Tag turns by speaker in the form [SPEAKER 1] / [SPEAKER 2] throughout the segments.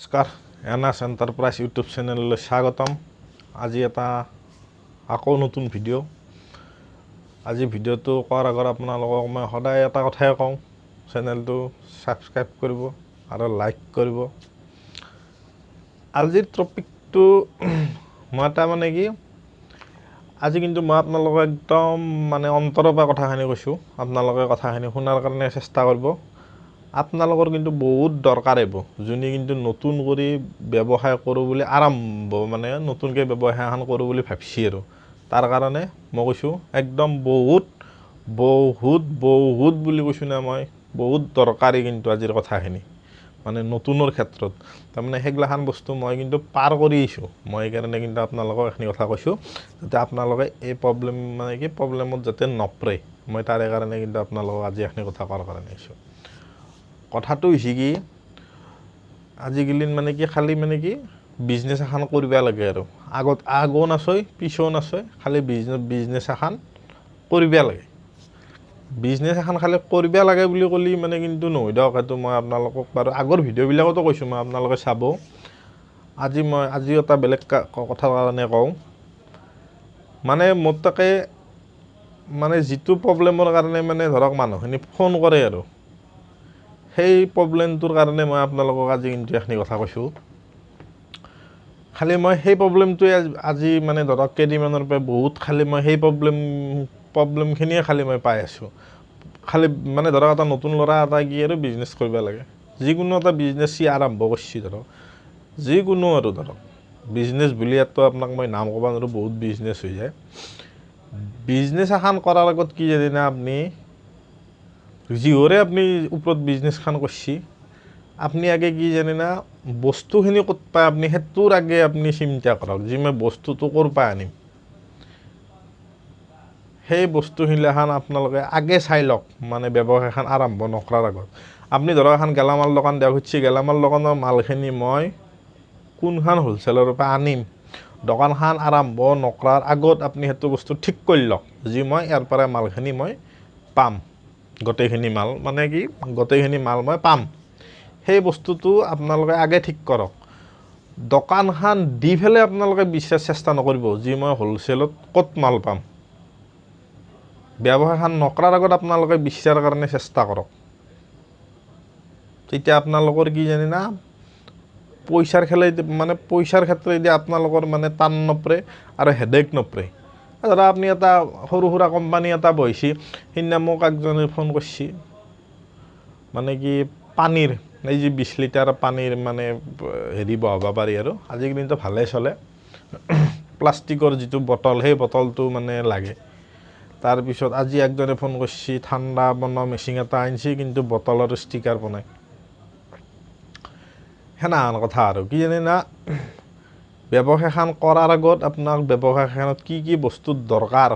[SPEAKER 1] নমস্কাৰ এনাছ enterprise YouTube চেনেললৈ স্বাগতম। আজি এটা আকৌ নতুন ভিডিঅ'। আজি ভিডিঅ'টো কৰাৰ আগত আপোনালোকক মই সদায় এটা কথাই কওঁ, চেনেলটো ছাবস্ক্ৰাইব কৰিব আৰু লাইক কৰিব। আজিৰ টপিকটো মই এটা আজি কিন্তু মই আপোনালোকক একদম অন্তৰৰ পৰা কথাখিনি কৈছোঁ। আপোনালোকে কথাখিনি শুনাৰ কাৰণে চেষ্টা কৰিব। আপোনালোকৰ কিন্তু বহুত দৰকাৰ হ'ব, যোনে কিন্তু নতুন কৰি ব্যৱসায় কৰোঁ বুলি আৰম্ভ নতুনকৈ ব্যৱসায় এখন কৰোঁ বুলি ভাবিছে আৰু তাৰ কাৰণে মই কৈছোঁ একদম বহুত বহুত বহুত বুলি কৈছোঁ না, মই বহুত দৰকাৰী কিন্তু আজিৰ কথাখিনি নতুনৰ ক্ষেত্ৰত। তাৰমানে সেইগিলাখান বস্তু মই কিন্তু পাৰ কৰি আহিছোঁ। মই সেইকাৰণে কিন্তু আপোনালোকক এইখিনি কথা কৈছোঁ, যাতে আপোনালোকে এই প্ৰব্লেমত যাতে নপৰে। মই তাৰে কাৰণে কিন্তু আপোনালোকক আজি এইখিনি কথা কোৱাৰ কাৰণে আহিছোঁ। কথাটো হৈছে কি, আজিকালি খালি বিজনেছ এখন কৰিব লাগে আৰু আগো নাচয় পিছও নাচয়, খালি বিজনেছ এখন কৰিব লাগে। বিজনেছ এখন খালি কৰিব লাগে বুলি ক'লে কিন্তু নহয় দিয়ক। সেইটো মই আপোনালোকক বাৰু আগৰ ভিডিঅ'বিলাকতো কৈছোঁ, মই আপোনালোকে চাব। আজি এটা বেলেগ কথাৰ কাৰণে কওঁ। মোৰ তাকে যিটো প্ৰব্লেমৰ কাৰণে ধৰক মানুহখিনি ফোন কৰে আৰু সেই প্ৰব্লেমটোৰ কাৰণে মই আপোনালোকক আজি কিন্তু এইখিনি কথা কৈছোঁ। খালি মই সেই প্ৰব্লেমটোৱে আজি ধৰক কেইদিনমানৰ পৰা বহুত মই সেই প্ৰব্লেমখিনিয়ে মই পাই আছোঁ। খালি ধৰক এটা নতুন ল'ৰা এটা কি আৰু বিজনেছ কৰিব লাগে, যিকোনো এটা বিজনেছ সি আৰম্ভ কৰিছে ধৰক, যিকোনো আৰু ধৰক বিজনেছ বুলি আপোনাক মই নাম ক'ব নোৱাৰোঁ, বহুত বিজনেছ হৈ যায়। বিজনেছ এখন কৰাৰ আগত কি জানে আপুনি, যিহৰে আপুনি ওপৰত বিজনেছখন কৰিছে, আপুনি আগে কি জানে না, বস্তুখিনি ক'ত পায় আপুনি সেইটোৰ আগে আপুনি চিন্তা কৰক, যে মই বস্তুটো ক'ৰ পৰা আনিম। সেই বস্তুখিনিখন আপোনালোকে আগে চাই লওক। ব্যৱসায়খন আৰম্ভ নকৰাৰ আগত আপুনি ধৰক এখন গেলামাল দোকান দিয়া খুজিছে, গেলামাল দোকানৰ মালখিনি মই কোনখন হ'লচেলৰ পৰা আনিম। দোকানখন আৰম্ভ নকৰাৰ আগত আপুনি সেইটো বস্তু ঠিক কৰি লওক, যে মই ইয়াৰ পৰা মালখিনি মই পাম, গোটেইখিনি মাল গোটেইখিনি মাল মই পাম। সেই বস্তুটো আপোনালোকে আগে ঠিক কৰক। দোকানখন দি পেলাই আপোনালোকে বিশ্বাস চেষ্টা নকৰিব, যে মই হ'লচেলত ক'ত মাল পাম। ব্যৱসায়খন নকৰাৰ আগত আপোনালোকে বিশ্বাসৰ কাৰণে চেষ্টা কৰক। তেতিয়া আপোনালোকৰ কি জানে না, পইচাৰ ক্ষেত্ৰত আপোনালোকৰ টান নপৰে আৰু হেডেক নপৰে। ধৰা আপুনি এটা সৰু সুৰা কোম্পানী এটা বহিছে, সেইদিনা মোক একজনে ফোন কৰিছে, পানীৰ এই যে 20 লিটাৰ পানীৰ বহাব পাৰি আৰু আজিকালিতো ভালেই চলে, প্লাষ্টিকৰ যিটো বটল, সেই বটলটো লাগে। তাৰপিছত আজি একজনে ফোন কৰিছে, ঠাণ্ডা বনোৱা মেচিন এটা আনিছে, কিন্তু বটলৰ ষ্টিকাৰ বনায়। সেনেহান কথা আৰু কি জানে না, ব্যৱসায়খন কৰাৰ আগত আপোনাক ব্যৱসায়খনত কি কি বস্তুৰ দৰকাৰ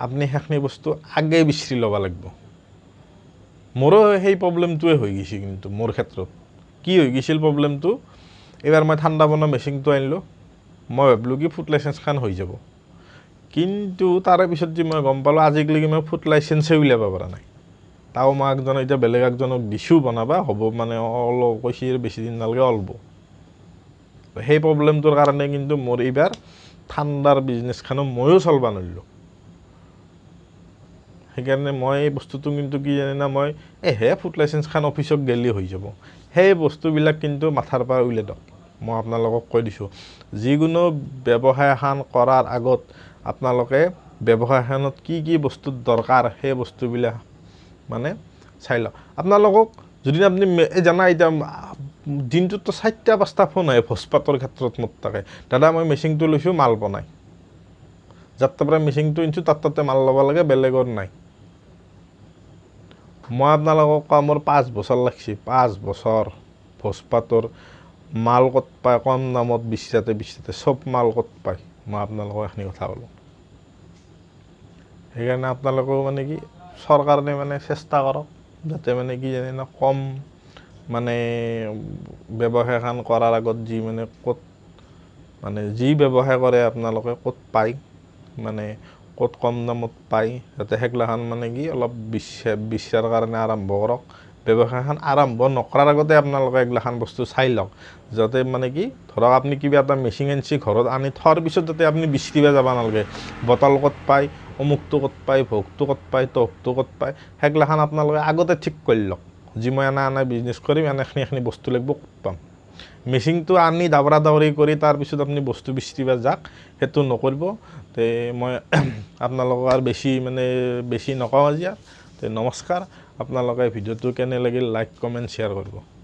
[SPEAKER 1] আপুনি সেইখিনি বস্তু আগে বিচাৰি ল'ব লাগিব। মোৰো সেই প্ৰব্লেমটোৱে হৈ গৈছে। কিন্তু মোৰ ক্ষেত্ৰত কি হৈ গৈছিল প্ৰব্লেমটো, এইবাৰ মই ঠাণ্ডা বনোৱা মেচিনটো আনিলোঁ, মই ভাবিলোঁ কি ফুড লাইচেঞ্চখন হৈ যাব। কিন্তু তাৰে পিছত যে মই গম পালোঁ, আজিলৈকে মই ফুড লাইচেঞ্চে উলিয়াব পৰা নাই। তাও মই এতিয়া বেলেগ একজনক দিছোঁ বনাবা, হ'ব অলপ কৈছে বেছি দিন নালাগে অলব। সেই প্ৰব্লেমটোৰ কাৰণে কিন্তু মোৰ এইবাৰ ঠাণ্ডাৰ বিজনেছখনো ময়ো চলিব নোৱাৰিলোঁ। সেইকাৰণে মই এই বস্তুটো কিন্তু কি জানে না, মই ফুড লাইচেঞ্চখন অফিচত গেলি হৈ যাব, সেই বস্তুবিলাক কিন্তু মাথাৰ পৰা উলিয়াই দিয়ক। মই আপোনালোকক কৈ দিছোঁ, যিকোনো ব্যৱসায় এখন কৰাৰ আগত আপোনালোকে ব্যৱসায়খনত কি কি বস্তুৰ দৰকাৰ সেই বস্তুবিলাক চাই লওক। আপোনালোকক যদি আপুনি জানা, এতিয়া দিনটোতো 4-5টা ফোন আহে ভোজপাতৰ ক্ষেত্ৰত মোৰ তাকে, দাদা মই মেচিনটো লৈছোঁ মাল বনাই, যাৰ তাৰ পৰা মেচিনটো আনিছোঁ তাতে মাল ল'ব লাগে, বেলেগৰ নাই। মই আপোনালোকক কোৱা, মোৰ 5 বছৰ লাগছে, 5 বছৰ ভোজপাতৰ মাল ক'ত পায় কম দামত, 20 তাতে চব মাল ক'ত পায়, মই আপোনালোকক এইখিনি কথা ক'লোঁ। সেইকাৰণে আপোনালোকেও কি চৰকাৰে চেষ্টা কৰক, যাতে কি জানে না, কম ব্যৱসায়খন কৰাৰ আগত যি ক'ত যি ব্যৱসায় কৰে আপোনালোকে ক'ত পায়, ক'ত কম দামত পায়, যাতে সেইগিলাখান কি অলপ বিশ্বাসৰ কাৰণে আৰম্ভ কৰক। ব্যৱসায়খন আৰম্ভ নকৰাৰ আগতে আপোনালোকে এইগিলাখান বস্তু চাই লওক যাতে মানে কি ধৰক আপুনি কিবা এটা মেচিন আনিছে ঘৰত আনি থোৱাৰ পিছত যাতে আপুনি বিচৰিব যাব নালাগে বটল ক'ত পায় অমুকটো ক'ত পায় ভোগটো ক'ত পায় তহটো ক'ত পায় সেইগিলাখান আপোনালোকে আগতে ঠিক কৰি লওক যি মই এনে বিজনেছ কৰিম এখিনি বস্তু লাগিব ক'ত পাম মেচিনটো আনি দাবৰা দাবৰি কৰি তাৰপিছত আপুনি বস্তু বিচৰিব যাওক সেইটো নকৰিব তে মই আপোনালোকক আৰু বেছি নকওঁ আজি তে নমস্কাৰ আপোনালোকে ভিডিঅ'টো কেনে লাগিল লাইক কমেণ্ট শ্বেয়াৰ কৰিব